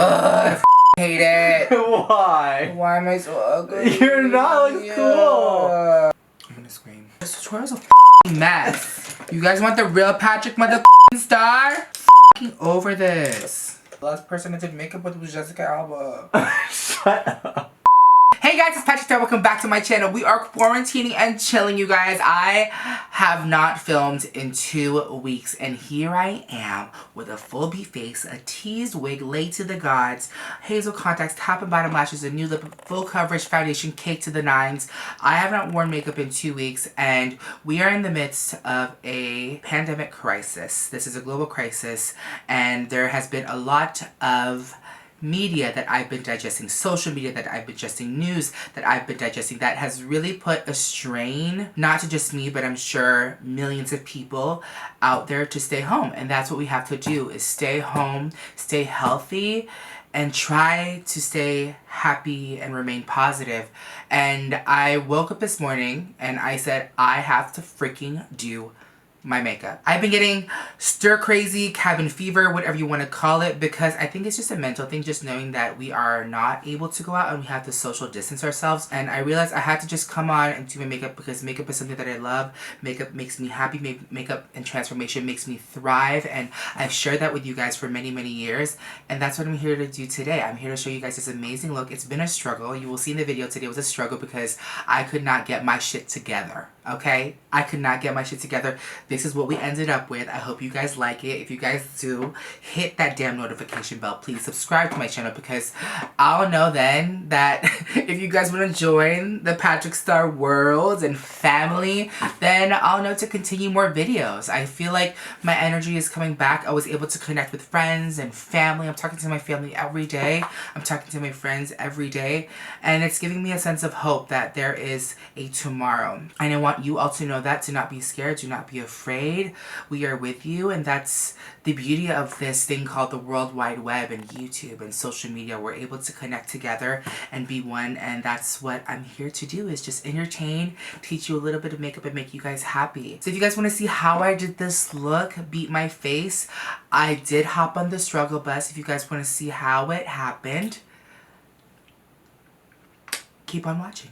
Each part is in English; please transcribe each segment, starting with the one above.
Ugh, I hate it. Why? Why am I so ugly? You're not. Looks cool. I'm gonna scream. This tutorial's a mess. You guys want the real Patrick Starrr? Over this. The last person I did makeup with was Jessica Alba. Shut up. Hey guys, it's PatrickStarrr. Welcome back to my channel. We are quarantining and chilling, you guys. I have not filmed in 2 weeks, and here I am with a full beat face, a teased wig laid to the gods, hazel contacts, top and bottom lashes, a new lip, full coverage foundation cake to the nines. I have not worn makeup in 2 weeks, and we are in the midst of a pandemic crisis. This is a global crisis, and there has been a lot of media that I've been digesting, social media that I've been digesting, news that I've been digesting that has really put a strain, not to just me, but I'm sure millions of people out there to stay home. And that's what we have to do, is stay home, stay healthy, and try to stay happy and remain positive. And I woke up this morning and I said, I have to freaking do my makeup. I've been getting stir crazy, cabin fever, whatever you want to call it, because I think it's just a mental thing, just knowing that we are not able to go out and we have to social distance ourselves. And I realized I had to just come on and do my makeup because makeup is something that I love. Makeup makes me happy. Makeup and transformation makes me thrive. And I've shared that with you guys for many, many years. And that's what I'm here to do today. I'm here to show you guys this amazing look. It's been a struggle. You will see in the video today, it was a struggle because I could not get my shit together. Okay? I could not get my shit together. This is what we ended up with. I hope you guys like it. If you guys do, hit that damn notification bell. Please subscribe to my channel because I'll know then that if you guys want to join the PatrickStarrr world and family, then I'll know to continue more videos. I feel like my energy is coming back. I was able to connect with friends and family. I'm talking to my family every day. I'm talking to my friends every day. And it's giving me a sense of hope that there is a tomorrow. And I want you all to know that. Do not be scared. Do not be afraid. We are with you, and that's the beauty of this thing called the World Wide Web and YouTube and social media. We're able to connect together and be one, and that's what I'm here to do, is just entertain, teach you a little bit of makeup, and make you guys happy. So if you guys want to see how I did this look, beat my face, I did hop on the struggle bus. If you guys want to see how it happened, keep on watching.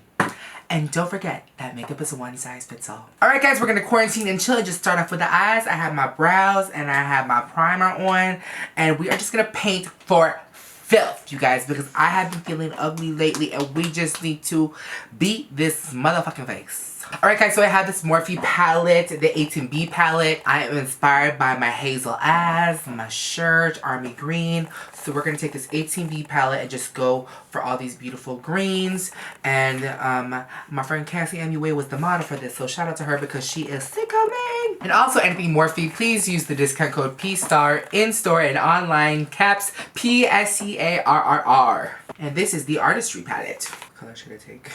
And don't forget that makeup is a one size fits all. Alright guys, we're going to quarantine and chill. Just start off with the eyes. I have my brows and I have my primer on. And we are just going to paint for filth, you guys. Because I have been feeling ugly lately and we just need to beat this motherfucking face. Alright guys, so I have this Morphe palette, the 18B palette. I am inspired by my hazel eyes, my shirt, army green. So we're going to take this 18B palette and just go for all these beautiful greens. And my friend Cassie MUA was the model for this, so shout out to her because she is sick of me. And also anything Morphe, please use the discount code PSTARRR in store and online, caps PSTARRR. And this is the Artistry palette. What color should I take?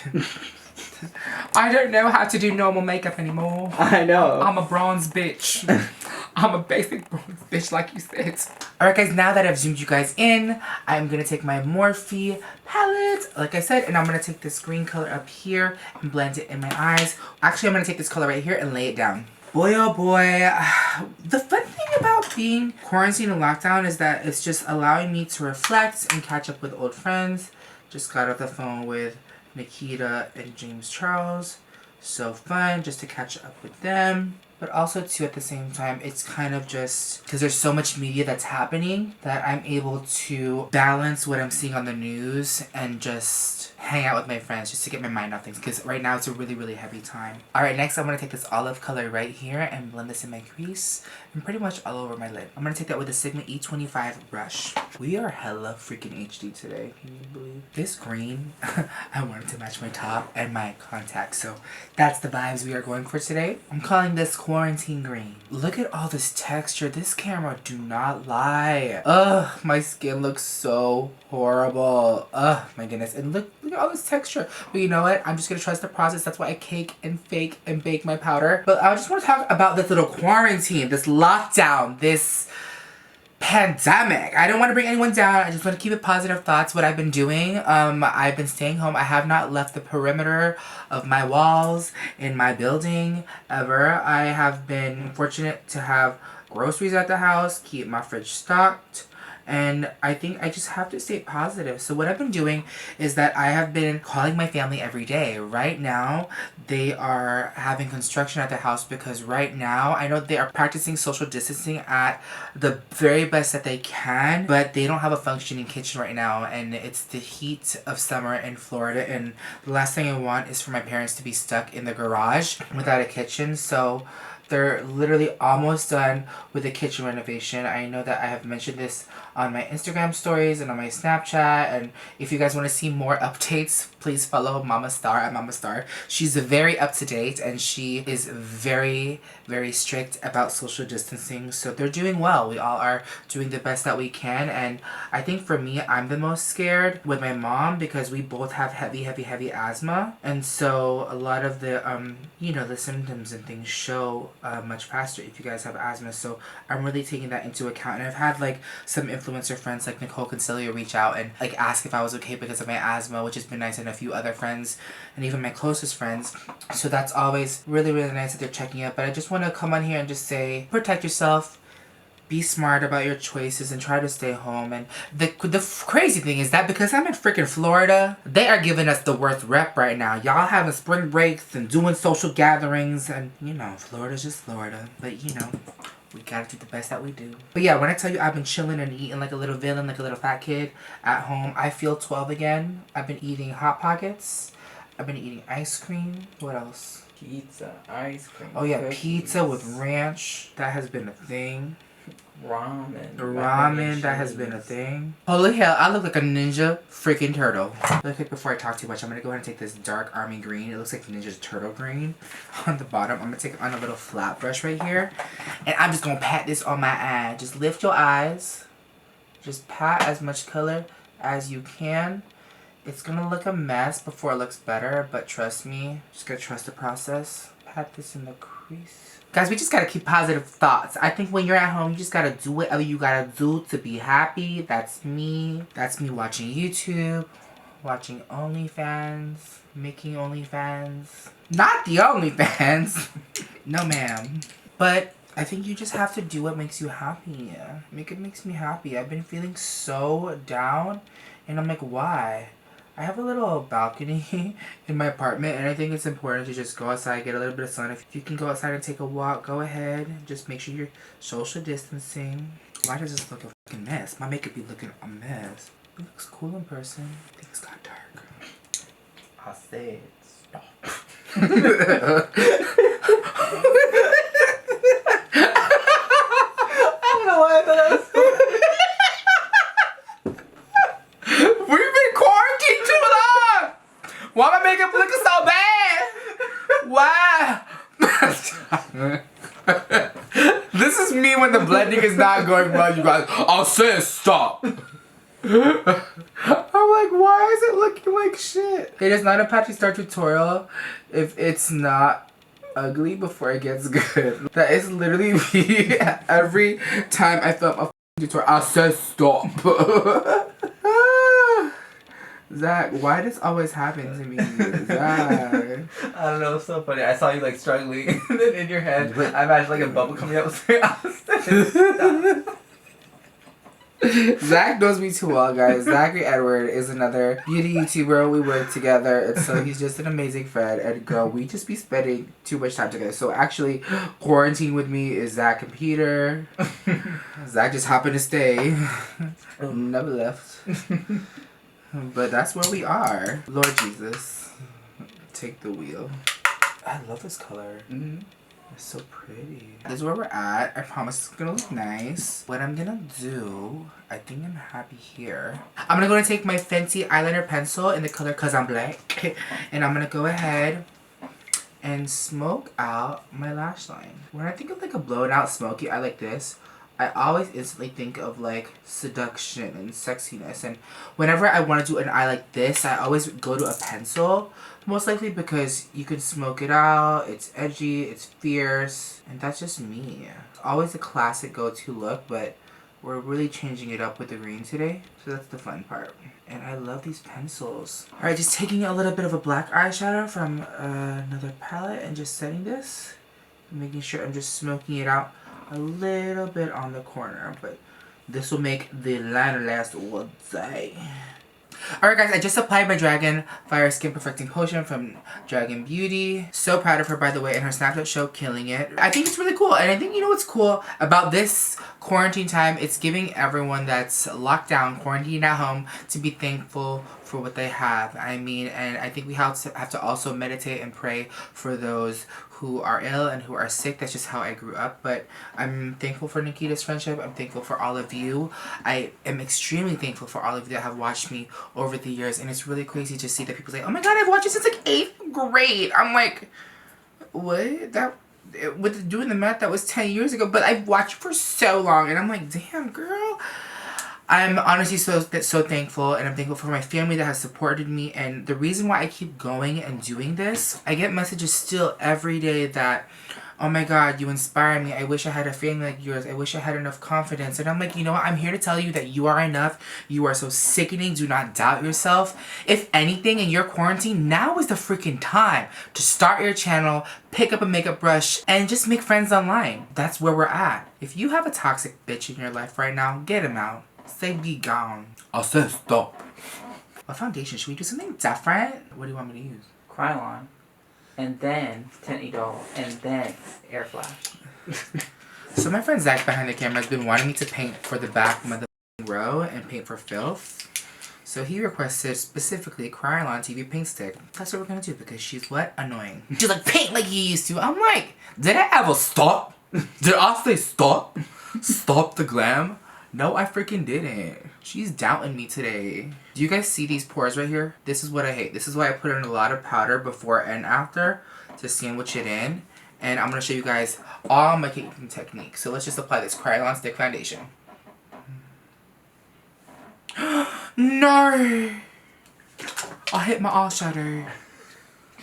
I don't know how to do normal makeup anymore. I know. I'm a bronze bitch. I'm a basic bronze bitch, like you said. Alright guys, now that I've zoomed you guys in, I'm going to take my Morphe palette, like I said, and I'm going to take this green color up here and blend it in my eyes. Actually, I'm going to take this color right here and lay it down. Boy, oh boy. The fun thing about being quarantined and lockdown is that it's just allowing me to reflect and catch up with old friends. Just got off the phone with Nikita and James Charles. So fun just to catch up with them. But also too, at the same time, it's kind of just because there's so much media that's happening that I'm able to balance what I'm seeing on the news and just hang out with my friends just to get my mind off things, because right now it's a really, really heavy time. Alright, next I'm going to take this olive color right here and blend this in my crease and pretty much all over my lid. I'm going to take that with a Sigma E25 brush. We are hella freaking HD today. Can you believe? This green, I wanted to match my top and my contacts, so that's the vibes we are going for today. I'm calling this quarantine green. Look at all this texture. This camera do not lie. Ugh, my skin looks so horrible. Ugh, my goodness. And look at all this texture. But you know what? I'm just gonna trust the process. That's why I cake and fake and bake my powder. But I just want to talk about this little quarantine, this lockdown, this pandemic. I don't want to bring anyone down. I just want to keep it positive thoughts. What I've been doing, I've been staying home. I have not left the perimeter of my walls in my building ever. I have been fortunate to have groceries at the house, keep my fridge stocked, And I think I just have to stay positive. So what I've been doing is that I have been calling my family every day. Right now, they are having construction at their house because right now, I know they are practicing social distancing at the very best that they can, but they don't have a functioning kitchen right now, and it's the heat of summer in Florida, and the last thing I want is for my parents to be stuck in the garage without a kitchen. So they're literally almost done with the kitchen renovation. I know that I have mentioned this on my Instagram stories and on my Snapchat, and if you guys want to see more updates, please follow Mama Star at Mama Star. She's very up to date, and she is very, very strict about social distancing. So they're doing well. We all are doing the best that we can, and I think for me, I'm the most scared with my mom because we both have heavy asthma, and so a lot of the you know, the symptoms and things show much faster if you guys have asthma. So I'm really taking that into account, and I've had like some influencer friends like Nicole Consiglio reach out and like ask if I was okay because of my asthma, which has been nice, and a few other friends and even my closest friends. So that's always really, really nice that they're checking up. But I just want to come on here and just say, protect yourself, be smart about your choices, and try to stay home. And the crazy thing is that because I'm in freaking Florida, they are giving us the worst rep right now. Y'all having spring breaks and doing social gatherings, and you know, Florida's just Florida. But you know, we gotta do the best that we do. But yeah, when I tell you I've been chilling and eating like a little villain, like a little fat kid at home, I feel 12 again. I've been eating Hot Pockets. I've been eating ice cream. What else? Pizza, ice cream. Oh yeah, cookies. pizza with ranch. That has been a thing. Ramen. That has been a thing. Holy hell, I look like a ninja freaking turtle. Real quick, before I talk too much, I'm gonna go ahead and take this dark army green. It looks like Ninja's turtle green on the bottom. I'm gonna take it on a little flat brush right here, and I'm just gonna pat this on my eye. Just lift your eyes. Just pat as much color as you can. It's gonna look a mess before it looks better, but trust me, just gotta trust the process. Pat this in the crease. Guys, we just gotta keep positive thoughts. I think when you're at home, you just gotta do whatever you gotta do to be happy. That's me. That's me watching YouTube, watching OnlyFans, making OnlyFans. Not the OnlyFans. No, ma'am. But I think you just have to do what makes you happy. It makes me happy. I've been feeling so down, and I'm like, why? I have a little balcony in my apartment, and I think it's important to just go outside, get a little bit of sun. If you can go outside and take a walk, go ahead. Just make sure you're social distancing. Why does this look a fucking mess? My makeup be looking a mess. It looks cool in person. Things got dark. I said stop. I don't know why I thought that was funny. We've been quarantined too long! Why my makeup looking so bad? Why? This is me when the blending is not going well, you guys. I'll say stop. I'm like, why is it looking like shit? It is not a PatrickStarrr tutorial if it's not ugly before it gets good. That is literally me every time I film a tutorial. I'll say stop. Zach, why does always happen to me? Zach. I don't know, it's so funny. I saw you like struggling, and then in your head, I imagined like a bubble coming out. Zach knows me too well, guys. Zachary Edward is another beauty YouTuber. We work together, and so he's just an amazing friend. And girl, we just be spending too much time together. So actually, quarantine with me is Zach and Peter. Zach just happened to stay. Never left. But that's where we are. Lord Jesus, take the wheel. I love this color. It's so pretty. This is where we're at. I promise it's gonna look nice. What I'm gonna do, I think I'm happy here. I'm gonna take my Fenty eyeliner pencil in the color Cause I'm Black. And I'm gonna go ahead and smoke out my lash line. When I think of like a blown out smoky eye like this, I always instantly think of like seduction and sexiness, and whenever I want to do an eye like this, I always go to a pencil, most likely because you can smoke it out, it's edgy, it's fierce, and that's just me. It's always a classic go-to look, but we're really changing it up with the green today, so that's the fun part. And I love these pencils. Alright, just taking a little bit of a black eyeshadow from another palette and just setting this, making sure I'm just smoking it out a little bit on the corner, but This will make the liner last all day. Alright guys, I just applied my Dragon Fire Skin Perfecting Potion from Dragon Beauty. So proud of her, by the way, and her Snapchat show killing it. I think it's really cool, and I think you know what's cool about this quarantine time? It's giving everyone that's locked down, quarantined at home, to be thankful for what they have. I mean, and I think we have to also meditate and pray for those who are ill and who are sick. That's just how I grew up. But I'm thankful for Nikita's friendship. I'm thankful for all of you. I am extremely thankful for all of you that have watched me over the years. And it's really crazy to see that people say, oh my god, I've watched you since like 8th grade. I'm like, what? With doing the math, that was 10 years ago. But I've watched for so long. And I'm like, damn, girl. I'm honestly so thankful, and I'm thankful for my family that has supported me. And the reason why I keep going and doing this, I get messages still every day that, oh my god, you inspire me. I wish I had a family like yours. I wish I had enough confidence. And I'm like, you know what? I'm here to tell you that you are enough. You are so sickening. Do not doubt yourself. If anything, in your quarantine, now is the freaking time to start your channel, pick up a makeup brush, and just make friends online. That's where we're at. If you have a toxic bitch in your life right now, get him out. Say be gone. I said stop. What foundation? Should we do something different? What do you want me to use? Krylon. And then Tint Doll. And then Air Flash. So my friend Zach behind the camera has been wanting me to paint for the back of the row and paint for filth. So he requested specifically Krylon TV paint stick. That's what we're gonna do because she's what? Annoying. She's like, paint like you used to. I'm like, did I ever stop? Did I say stop? Stop the glam? No, I freaking didn't. She's doubting me today. Do you guys see these pores right here? This is what I hate. This is why I put in a lot of powder before and after to sandwich it in. And I'm going to show you guys all my caking techniques. So let's just apply this Krylon Stick Foundation. No! I hit my eyeshadow.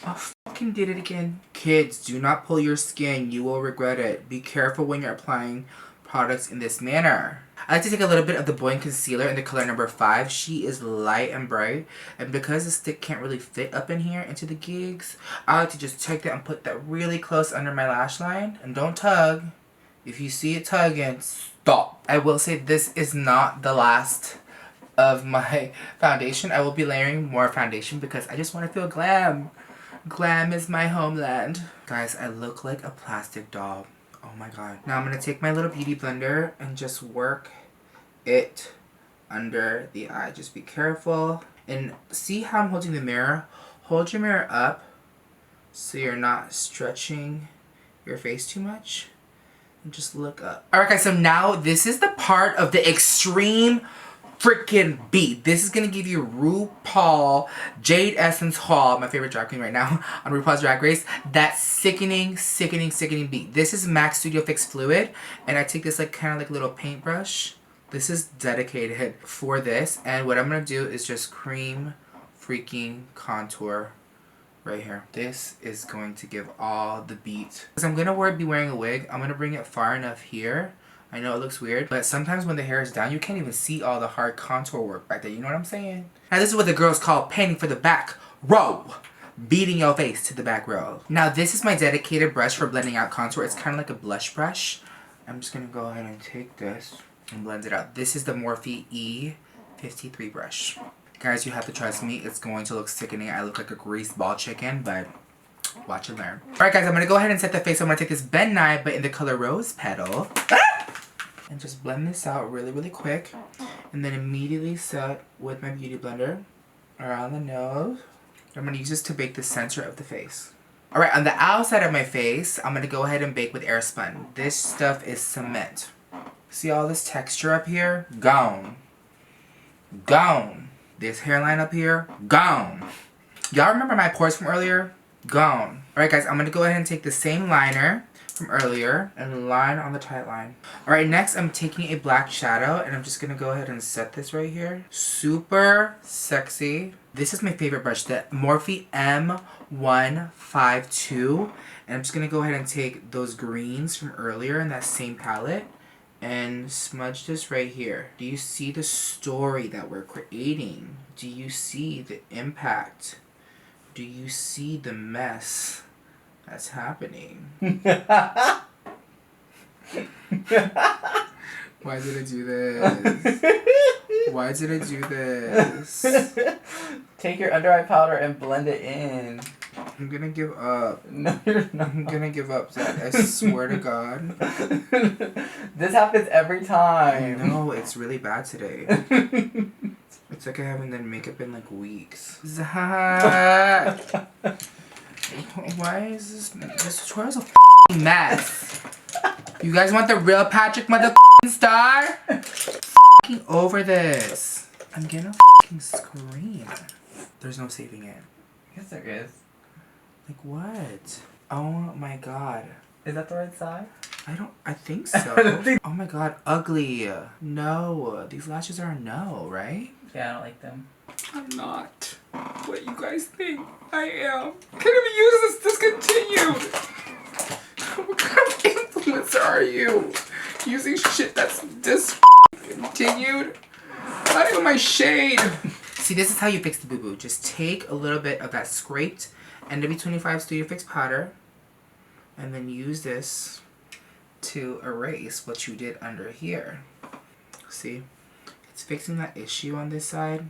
I fucking did it again. Kids, do not pull your skin. You will regret it. Be careful when you're applying products in this manner. I like to take a little bit of the Boing Concealer in the color number 5. She is light and bright. And because the stick can't really fit up in here into the gigs, I like to just take that and put that really close under my lash line. And don't tug. If you see it tugging, stop. I will say this is not the last of my foundation. I will be layering more foundation because I just want to feel glam. Glam is my homeland. Guys, I look like a plastic doll. Oh my god. Now I'm going to take my little beauty blender and just work it under the eye. Just be careful. And see how I'm holding the mirror? Hold your mirror up so you're not stretching your face too much. And just look up. Alright guys, so now this is the part of the extreme freaking beat. This is gonna give you RuPaul Jade Essence Hall, my favorite drag queen right now on RuPaul's Drag Race. That sickening beat. This is MAC Studio Fix Fluid, and I take this like kind of like little paintbrush. This is dedicated for this, and what I'm gonna do is just cream freaking contour right here. This is going to give all the beat. Because I'm gonna be wearing a wig, I'm gonna bring it far enough here. I know it looks weird, but sometimes when the hair is down, you can't even see all the hard contour work back there. You know what I'm saying? Now this is what the girls call painting for the back row. Beating your face to the back row. Now this is my dedicated brush for blending out contour. It's kind of like a blush brush. I'm just gonna go ahead and take this and blend it out. This is the Morphe E53 brush. Guys, you have to trust me. It's going to look sickening. I look like a greased ball chicken, but watch and learn. Alright guys, I'm gonna go ahead and set the face. I'm gonna take this Ben Nye, but in the color Rose Petal. And just blend this out really quick. And then immediately set with my beauty blender around the nose. I'm going to use this to bake the center of the face. Alright, on the outside of my face, I'm going to go ahead and bake with air spun. This stuff is cement. See all this texture up here? Gone. Gone. This hairline up here? Gone. Y'all remember my pores from earlier? Gone. Alright guys, I'm going to go ahead and take the same liner from earlier and line on the tight line. Alright, next I'm taking a black shadow and I'm just gonna go ahead and set this right here. Super sexy. This is my favorite brush, the Morphe M152. And I'm just gonna go ahead and take those greens from earlier in that same palette and smudge this right here. Do you see the story that we're creating? Do you see the impact? Do you see the mess that's happening? Why did it do this? Why did it do this? Take your under eye powder and blend it in. I'm gonna give up. No, you're not. I'm gonna give up, Zach. I swear to God. This happens every time. No, it's really bad today. It's like I haven't done makeup in like weeks. Zach! Why is this tutorial's a f***ing mess? You guys want the real Patrick Starrr? F***ing over this. I'm gonna f***ing scream. There's no saving it. Yes, there is. Like what? Oh my God. Is that the right side? I think so. Oh my God, ugly. No, these lashes are a no, right? Yeah, I don't like them. I'm not what you guys think I am. Can't even use this discontinued. What kind of influencer are you? Using shit that's discontinued? Not even my shade. See, this is how you fix the boo-boo. Just take a little bit of that scraped NW25 Studio Fix powder and then use this to erase what you did under here. See? It's fixing that issue on this side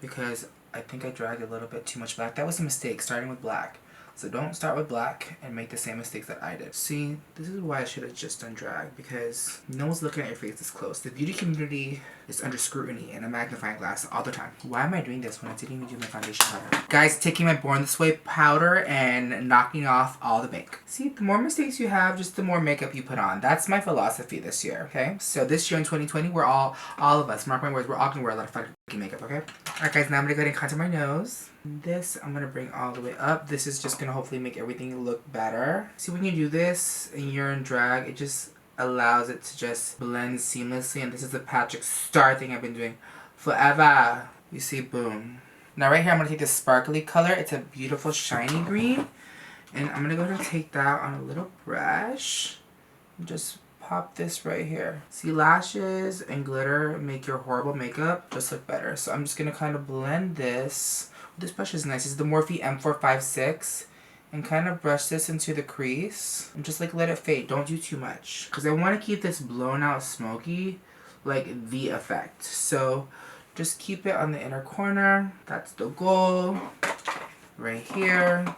because I think I dragged a little bit too much black. That was a mistake, starting with black. So don't start with black and make the same mistakes that I did. See, this is why I should have just done drag, because no one's looking at your face this close. The beauty community is under scrutiny and a magnifying glass all the time. Why am I doing this when I didn't even do my foundation powder? Guys, taking my Born This Way powder and knocking off all the makeup. See, the more mistakes you have, just the more makeup you put on. That's my philosophy this year, okay? So this year in 2020, we're all of us, mark my words, we're all gonna wear a lot of fucking makeup, okay? Alright guys, now I'm gonna go ahead and contour my nose. This I'm gonna bring all the way up. This is just gonna hopefully make everything look better. See, when you do this and you're in drag, it just allows it to just blend seamlessly, and this is the PatrickStarrr thing I've been doing forever. You see, boom. Now right here I'm gonna take this sparkly color. It's a beautiful shiny green, and I'm gonna go ahead and take that on a little brush and just pop this right here. See, lashes and glitter make your horrible makeup just look better. So I'm just gonna kind of blend this. This brush is nice. It's the Morphe M456. And kind of brush this into the crease. And just like let it fade. Don't do too much. Because I want to keep this blown out smoky, like the effect. So just keep it on the inner corner. That's the goal. Right here.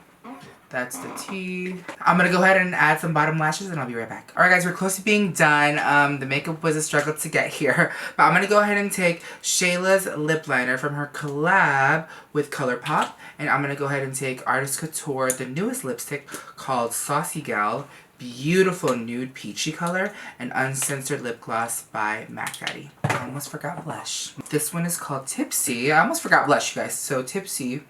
That's the T. I'm going to go ahead and add some bottom lashes and I'll be right back. Alright guys, we're close to being done. The makeup was a struggle to get here. But I'm going to go ahead and take Shayla's lip liner from her collab with ColourPop. And I'm going to go ahead and take Artist Couture, the newest lipstick called Saucy Gal. Beautiful nude peachy color. And Uncensored Lip Gloss by Mac Daddy. I almost forgot blush. This one is called Tipsy. I almost forgot blush, you guys. So Tipsy.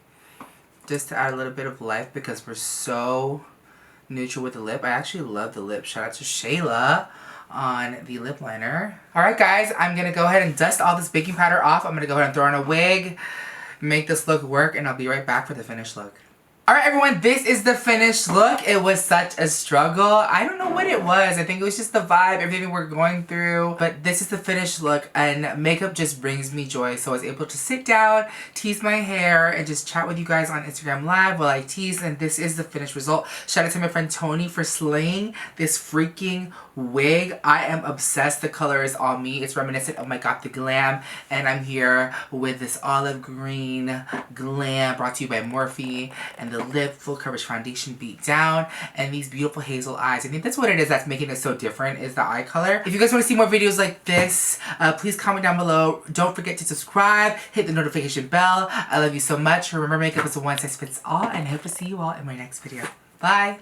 Just to add a little bit of life because we're so neutral with the lip. I actually love the lip. Shout out to Shayla on the lip liner. Alright guys, I'm going to go ahead and dust all this baking powder off. I'm going to go ahead and throw on a wig, make this look work, and I'll be right back for the finished look. Alright everyone, this is the finished look. It was such a struggle. I don't know what it was. I think it was just the vibe, everything we're going through. But this is the finished look, and makeup just brings me joy. So I was able to sit down, tease my hair, and just chat with you guys on Instagram Live while I tease. And this is the finished result. Shout out to my friend Tony for slaying this freaking wig. I am obsessed. The color is all me. It's reminiscent of my Got the Glam. And I'm here with this olive green glam brought to you by Morphe. And the lip full coverage foundation beat down, and these beautiful hazel eyes. I think that's what it is that's making it so different, is the eye color. If you guys want to see more videos like this, please comment down below. Don't forget to subscribe, hit the notification bell. I love you so much. Remember, makeup is a one size fits all, and I hope to see you all in my next video. Bye!